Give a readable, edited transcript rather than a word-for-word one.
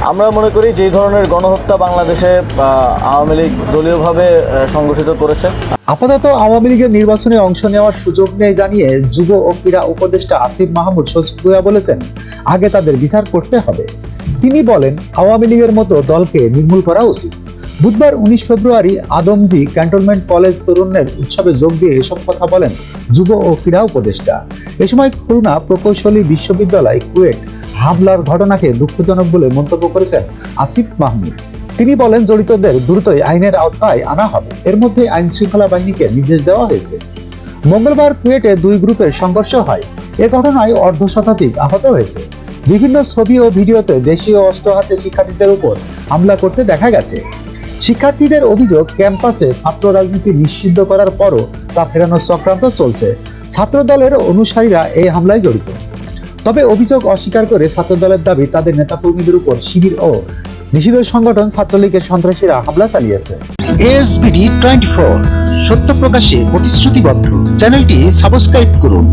আমরা মনে করি যে ধরনের গণহত্যা বাংলাদেশে আওয়ামী লীগ দলীয়ভাবে সংগঠিত করেছে। আপাতত আওয়ামী লীগের নির্বাচনে অংশ নেওয়ার সুযোগ নেই জানিয়ে যুব ও ক্রীড়া উপদেষ্টা আসিফ মাহমুদ সচিব বলেছেন, আগে তাদের বিচার করতে হবে। তিনি বলেন, আওয়ামী লীগের মতো দলকে নির্মূল করা উচিত। বুধবার 19 ফেব্রুয়ারি আদমজী ক্যান্টনমেন্ট কলেজ তরুণের উৎসবে যোগ দিয়ে এসব কথা বলেন যুব ও ক্রীড়া উপদেষ্টা। এ সময় খুলনা প্রকৌশলী বিশ্ববিদ্যালয় কুয়েট হামলার ঘটনাকে দুঃখজনক বলে মন্তব্য করেছেন আসিফ মাহমুদ। তিনি বলেন, জড়িতদের দ্রুতই আইনের আওতায় আনা হবে। এর মধ্যে আইন শৃঙ্খলা বাহিনীকে নির্দেশ দেওয়া হয়েছে। মঙ্গলবার কুয়েটে দুই গ্রুপের সংঘর্ষ হয়। এ ঘটনায় অর্ধশতাধিক আহত হয়েছে। বিভিন্ন ছবি ও ভিডিওতে দেশীয় অস্ত্র হাতে শিক্ষার্থীদের উপর হামলা করতে দেখা গেছে। শিক্ষার্থীদের অভিযোগ, ক্যাম্পাসে ছাত্র রাজনীতি নিষিদ্ধ করার পরও তা ফেরানোর চক্রান্ত চলছে। ছাত্র দলের অনুসারীরা এই হামলায় জড়িত। তবে অভিযোগ অস্বীকার করে ছাত্রদলের দাবি, তাদের নেতাকর্মীদের উপর শিবির ও নিষিদ্ধ সংগঠন ছাত্রলীগের সন্ত্রাসীরা হামলা চালিয়েছে। ASBD 24 সত্য প্রকাশে প্রতিশ্রুতিবদ্ধ। চ্যানেলটি সাবস্ক্রাইব করুন।